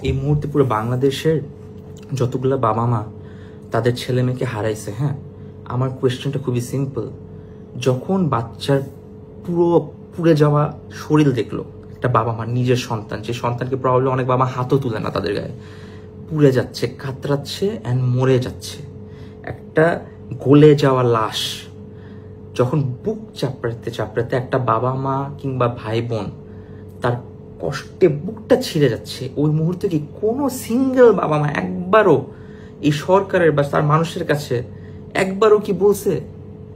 এই মুহূর্তে পুরো বাংলাদেশের যতগুলো বাবা মা তাদের ছেলে মেয়েকে হারাইছে, হ্যাঁ, আমার কোয়েশ্চেনটা খুবই সিম্পল। যখন বাচ্চার পুড়ে যাওয়া শরীর দেখলো একটা বাবা মা, নিজের সন্তান, যে সন্তানকে প্রবলেম অনেক বাবা হাতও তুলে না তাদের গায়ে, পুড়ে যাচ্ছে, কাতরাচ্ছে অ্যান্ড মরে যাচ্ছে, একটা গলে যাওয়া লাশ যখন বুক চাপড়াতে চাপড়াতে একটা বাবা মা কিংবা ভাই বোন তার কষ্টে বুকটা ছিঁড়ে যাচ্ছে, ওই মুহূর্তে কি কোনো সিঙ্গেল বাবা মা একবারও এই সরকারের বা তার মানুষের কাছে একবারও কি বলছে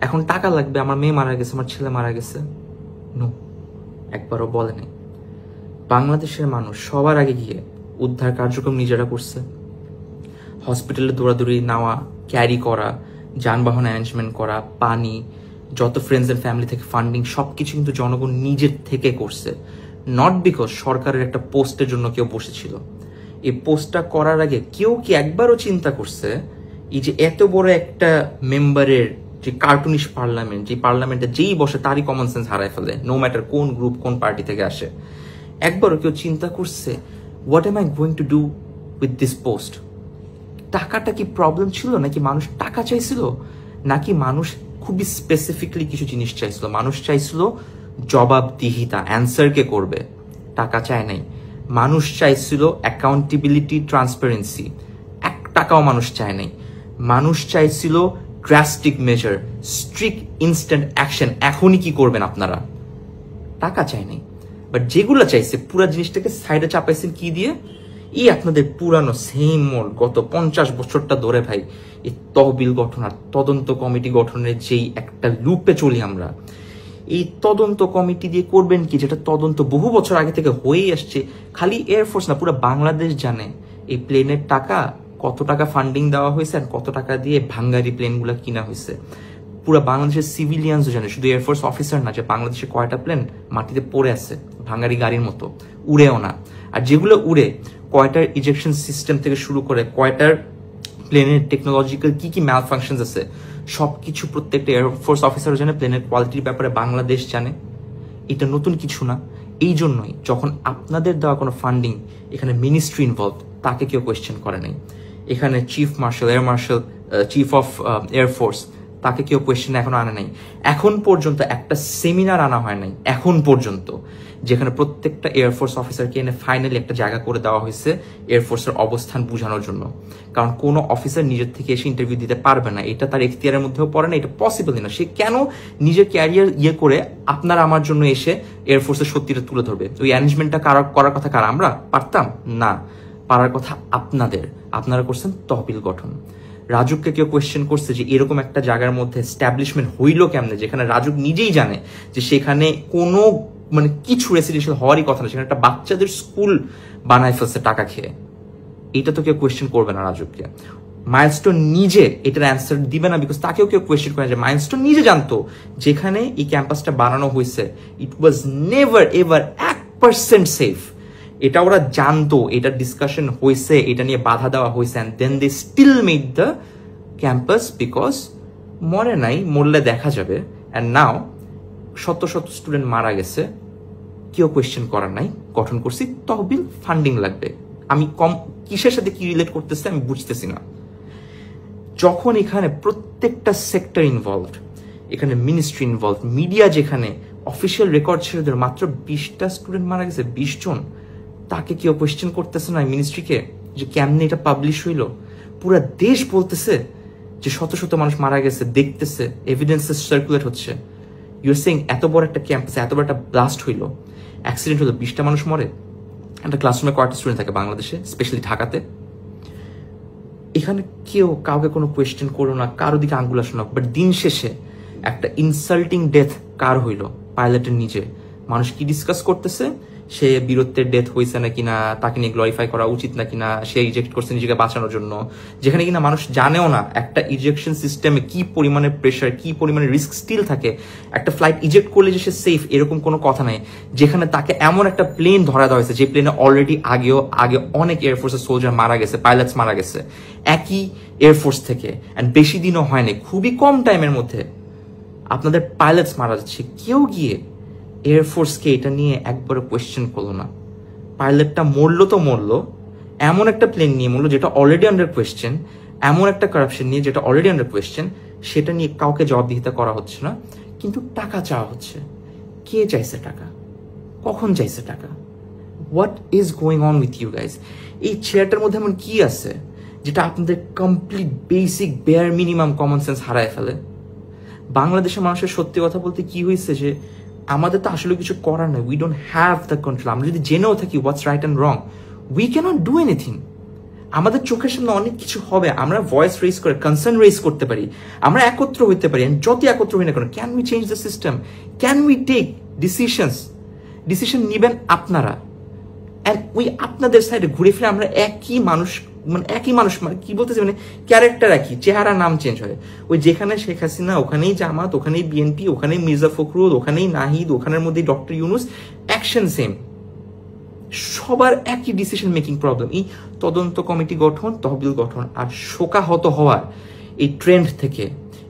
এখন টাকা লাগবে, আমার মেয়ে মারা গেছে, আমার ছেলে মারা গেছে? নো, একবারও বলে নাই। বাংলাদেশের মানুষ সবার আগে গিয়ে উদ্ধার কার্যক্রম নিজেরা করছে। হসপিটালে দৌড়াদৌড়ি নেওয়া, ক্যারি করা, যানবাহন অ্যারেঞ্জমেন্ট করা, পানি, যত ফ্রেন্ডস এন্ড ফ্যামিলি থেকে ফান্ডিং, সবকিছু কিন্তু জনগণ নিজের থেকে করছে। নট বিকজ সরকারের একটা পোস্টের জন্য কেউ বসেছিল। এই পোস্টটা করার আগে কেউ কি একবারও চিন্তা করছে এই যে এত বড় একটা মেম্বারের যে কার্টুনিশ পার্লামেন্ট, যে পার্লামেন্টে যেই বসে তারই কমন সেন্স হারায় ফেলে, নো ম্যাটার কোন গ্রুপ কোন পার্টি থেকে আসে? একবারও কেউ চিন্তা করছে what M I going to do with this post? টাকাটা কি প্রবলেম ছিল, নাকি মানুষ টাকা চাইছিল, নাকি মানুষ খুবই স্পেসিফিকলি কিছু জিনিস চাইছিল? মানুষ চাইছিল জবাবদিহিতা, অ্যান্সার কে করবে, টাকা চায় নাই। মানুষ চাইছিল অ্যাকাউন্টেবিলিটি, ট্রান্সপারেন্সি, 1 টাকাও মানুষ চায় নাই। মানুষ চাইছিল drastic measure, strict instant action, এখনই কি করবেন আপনারা? টাকা চায় নাই। বাট যেগুলো চাইছে পুরো জিনিসটাকে সাইডে চাপাইছেন কি দিয়ে? এই আপনাদের পুরানো সেম মোড গত 50 বছরটা ধরে ভাই এই তহবিল গঠন আর তদন্ত কমিটি গঠনের যেই একটা লুপে চলি আমরা, এই তদন্ত কমিটি দিয়ে করবেন কি, যেটা তদন্ত বহু বছর আগে থেকে হয়েই আসছে। খালি এয়ারফোর্স না, পুরো বাংলাদেশ জানে এই প্লেনের টাকা, কত টাকা ফান্ডিং দেওয়া হয়েছে আর কত টাকা দিয়ে ভাঙ্গারি প্লেনগুলো কিনা হয়েছে। পুরো বাংলাদেশের সিভিলিয়ানসও জানে, শুধু এয়ারফোর্স অফিসার না, যে বাংলাদেশে কয়টা প্লেন মাটিতে পড়ে আছে ভাঙ্গারি গাড়ির মতো, উড়েও না। আর যেগুলো উড়ে, কয়টার ইজেকশন সিস্টেম থেকে শুরু করে কয়টার প্লেনের টেকনোলজিক্যাল কি কি ম্যাল ফাংশনস আছে, সবকিছু প্রত্যেকটা এয়ারফোর্স অফিসার জানে। প্লেনের কোয়ালিটির ব্যাপারে বাংলাদেশ জানে। এটা নতুন কিছু না। এই জন্যই যখন আপনাদের দেওয়া কোনো ফান্ডিং, এখানে মিনিস্ট্রি ইনভলভ, তাকে কেউ কোয়েশ্চেন করে নাই। এখানে chief marshal, air marshal, chief of air force, তাকে কেউ কোয়েশ্চেন এখনো আনা নাই। এখন পর্যন্ত একটা সেমিনার আনা হয় নাই এখন পর্যন্ত, যেখানে প্রত্যেকটা এয়ারফোর্স অফিসারকে এনে ফাইনালি একটা জায়গা করে দেওয়া হয়েছে এয়ারফোর্সের অবস্থান বোঝানোর জন্য। কারণ কোনো অফিসার নিজের থেকে এসে ইন্টারভিউ দিতে পারবে না, এটা তার এখতিয়ারের মধ্যেও পড়ে না, এটা পসিবলই না। সে কেন নিজের ক্যারিয়ার করে আপনার আমার জন্য এসে এয়ারফোর্সের সত্যিটা তুলে ধরবে? ওই অ্যারেঞ্জমেন্টটা করার কথা কার? আমরা পারতাম না, পারার কথা আপনাদের। আপনারা করছেন তহবিল গঠন। রাজুককে কেউ কোয়েশ্চেন করছে যে এরকম একটা জায়গার মধ্যে এস্টাবলিশমেন্ট হইল কেমনে, যেখানে রাজুক নিজেই জানে যে সেখানে কোনো কিছু রেসিডেন্সিয়াল হওয়ারই কথা না, সেখানে একটা বাচ্চাদের স্কুল বানায় ফেলছে টাকা খেয়ে। এটা তো কেউ কোয়েশ্চেন করবে না রাজুককে। মাইলস্টোন নিজে এটার অ্যান্সার দিবে না, বিকজ তাকেও কেউ কোয়েশ্চেন করে যে মাইলস্টোন নিজে জানতো যেখানে এই ক্যাম্পাসটা বানানো হয়েছে ইট ওয়াজ নেভার এভার 1% সেফ। এটা ওরা জানতো, এটা ডিসকাশন হয়েছে, এটা নিয়ে বাধা দেওয়া হয়েছে, and then they still made the campus, because মরে নাই, মরলে দেখা যাবে। অ্যান্ড নাও শত শত স্টুডেন্ট মারা গেছে, কেউ কোয়েশ্চেন করার নাই, গঠন করছি তহবিল, ফান্ডিং লাগবে। আমি কিসের সাথে কি রিলেট করতেছে আমি বুঝতেছি না। যখন এখানে প্রত্যেকটা সেক্টর ইনভলভড, এখানে মিনিস্ট্রি ইনভলভ, মিডিয়া যেখানে অফিসিয়াল রেকর্ড ছেড়ে দেয় মাত্র 20টা স্টুডেন্ট মারা গেছে, 20 জন, তাকে কেউ কোয়েশ্চেন করতেছে না মিনিস্ট্রিকে যে কেমনে এটা পাবলিশ হইল? পুরা দেশ বলতেছে যে শত শত মানুষ মারা গেছে, দেখতেছে, এভিডেন্সেস সার্কুলেট হচ্ছে। ইউর সেইং এত বড় একটা ক্যাম্পাসে এত বড় একটা ব্লাস্ট হইলো, অ্যাক্সিডেন্ট হলো, 20টা মানুষ মরে। একটা ক্লাসরুমে কয়েকটা স্টুডেন্ট থাকে বাংলাদেশে, স্পেশালি ঢাকাতে। এখানে কেউ কাউকে কোনো কোয়েশ্চেন করলো না, কারো দিকে আঙ্গুল আসলো না। বাট দিন শেষে একটা ইনসাল্টিং ডেথ কার হইলো? পাইলটের নিজে। মানুষ কি ডিসকাস করতেছে? সে বীরত্বের ডেথ হয়েছে নাকি না, তাকে নিয়ে গ্লোরিফাই করা উচিত নাকি না, সে ইজেক্ট করছে নিজেকে বাঁচানোর জন্য, যেখানে কিনা মানুষ জানেও না একটা ইজেকশন সিস্টেমে কি পরিমাণের প্রেশার, কি পরিমাণের রিস্ক স্টিল থাকে। একটা ফ্লাইট ইজেক্ট করলে যে সে সেফ এরকম কোনো কথা নাই, যেখানে তাকে এমন একটা প্লেন ধরা দেওয়া হয়েছে যে প্লেনে অলরেডি আগে অনেক এয়ারফোর্সের সোলজার মারা গেছে, পাইলটস মারা গেছে একই এয়ারফোর্স থেকে, অ্যান্ড বেশি দিনও হয়নি, খুবই কম টাইমের মধ্যে আপনাদের পাইলটস মারা যাচ্ছে। কেউ গিয়ে এয়ারফোর্সকে এটা নিয়ে একবারও কোয়েশ্চেন করলো না। পাইলটটা মরলো তো মরলো, এমন একটা প্লেন নিয়ে মূল্য যেটা অলরেডি আন্ডার কোয়েশ্চেন, এমন একটা কারাপশন নিয়ে যেটা অলরেডি আন্ডার কোয়েশ্চেন, সেটা নিয়ে কাউকে জবাবদিহিতা করা হচ্ছে না, কিন্তু টাকা চাওয়া হচ্ছে। কে চাইছে টাকা? কখন চাইছে টাকা? What is going on with you guys? এই চেয়ারটার মধ্যে এমন কি আছে যেটা আপনাদের complete basic bare minimum common sense হারায় ফেলে? বাংলাদেশের মানুষের সত্যি কথা বলতে কি হয়েছে যে আমাদের তো আসলে কিছু করার নেই। We don't have the control. আমরা যদি জেনেও থাকি what's right and wrong, we cannot do anything. আমাদের চোখের সামনে অনেক কিছু হবে, আমরা ভয়েস রেজ করে কনসার্ন রেজ করতে পারি, আমরা একত্র হইতে পারি। যত একত্র হই না কেন, can we change the system? Can we take decision নিবেন আপনারা, অ্যান্ড উই আপনাদের সাইডে ঘুরে ফিরে আমরা একই মানুষ মানে কি বলতেছে, মানে ক্যারেক্টার একই, চেহারা নাম চেঞ্জ হয়। ওই যেখানে শেখ হাসিনা ওখানেই জামাত, ওখানেই বিএনপি, ওখানেই মির্জা ফখরুল, ওখানেই নাহিদ, ওখানের মধ্যেই ডক্টর ইউনুস, অ্যাকশন সেম, সবার একই ডিসিশন মেকিং প্রবলেম। এই তদন্ত কমিটি গঠন, তহবিল গঠন আর শোকাহত হওয়ার এই ট্রেন্ড থেকে,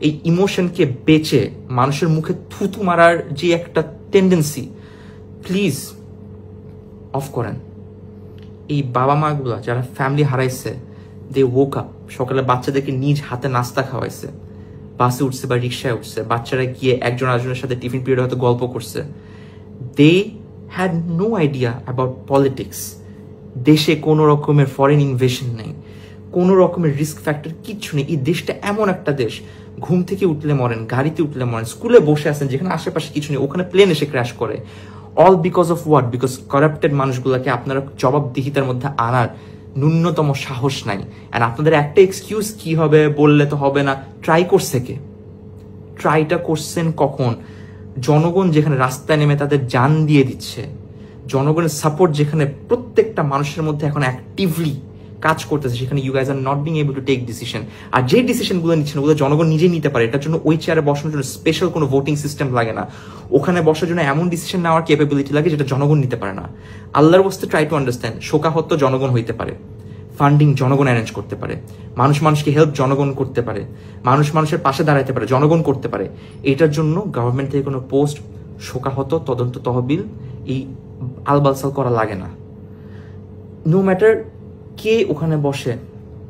এই ইমোশনকে বেচে মানুষের মুখে থুতু মারার যে একটা টেন্ডেন্সি, প্লিজ অফ করেন। এই বাবা মাগুলো যারা ফ্যামিলি হারাইছে, দে woke up, সকালে বাচ্চাদেরকে নিজ হাতে নাস্তা খাওয়াইছে, বাসে উঠছে বা রিক্সায় উঠছে, বাচ্চারা গিয়ে একজন আরেকজনের সাথে টিফিন পিরিয়ডে হয়তো গল্প করছে। They had no idea about politics. দেশে কোনো রকমের ফরেন ইনভেশন নেই, কোনো রকমের রিস্ক ফ্যাক্টর কিচ্ছু নেই। এই দেশটা এমন একটা দেশ, ঘুম থেকে উঠলে মরেন, গাড়িতে উঠলে মরেন, স্কুলে বসে আছেন যেখানে আশেপাশে কিছু নেই, ওখানে প্লেন এসে ক্র্যাশ করে। All because of what? Because corrupted মানুষগুলোকে আপনারা জবাবদিহিতার মধ্যে আনার ন্যূনতম সাহস নাই। অ্যান্ড আপনাদের একটা এক্সকিউজ কি হবে, বললে তো হবে না। ট্রাই করছে কে? ট্রাইটা করছেন কখন? জনগণ যেখানে রাস্তায় নেমে তাদের জান দিয়ে দিচ্ছে, জনগণের সাপোর্ট যেখানে প্রত্যেকটা মানুষের মধ্যে এখন অ্যাক্টিভলি কাজ করতেছে, সেখানে you guys are not being able to take decision. আর যে ডিসিশনগুলো নিচ্ছেন ওগুলো জনগণ নিজেই নিতে পারে। এটার জন্য ওই চেয়ারে বসানোর জন্য স্পেশাল কোনো ভোটিং সিস্টেম লাগে না। ওখানে বসার জন্য এমন ডিসিশন নেওয়ার ক্যাপাবিলিটি লাগে যেটা জনগণ নিতে পারে না। আল্লাহর বস্তে ট্রাই টু আন্ডারস্ট্যান্ড, শোকাহত জনগণ হইতে পারে, ফান্ডিং জনগণ অ্যারেঞ্জ করতে পারে, মানুষকে হেল্প জনগণ করতে পারে, মানুষের পাশে দাঁড়াইতে পারে, জনগণ করতে পারে। এটার জন্য গভর্নমেন্ট থেকে কোনো পোস্ট, শোকাহত, তদন্ত তহবিল, এই আলবালসাল করা লাগে না। নো ম্যাটার কে ওখানে বসে,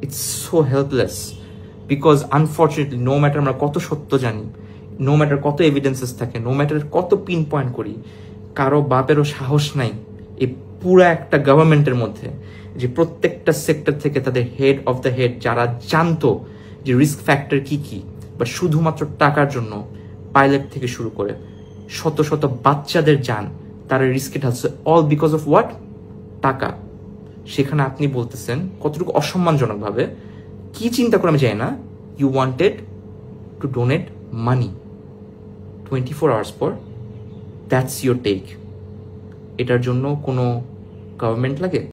it's so helpless. Because unfortunately no matter আমরা কত সত্য জানি, নো ম্যাটার কত এভিডেন্সেস থাকে, নো ম্যাটার কত পিন পয়েন্ট করি, কারো বাপেরও সাহস নাই এই পুরো একটা গভর্নমেন্টের মধ্যে যে প্রত্যেকটা সেক্টর থেকে তাদের হেড অফ দ্য হেড যারা জানতো যে রিস্ক ফ্যাক্টর কি কি, বা শুধুমাত্র টাকার জন্য পাইলট থেকে শুরু করে শত শত বাচ্চাদের যান তারা রিস্কে ঢালছে, অল বিকজ অফ হোয়াট? টাকা। সেখানে আপনি বলতেছেন কতটুকু অসম্মানজনক ভাবে, কি চিন্তা করে আমি জানি না, you wanted to donate money 24 hours পর, দ্যাটস ইউর টেক। এটার জন্য কোনো গভর্নমেন্ট লাগে?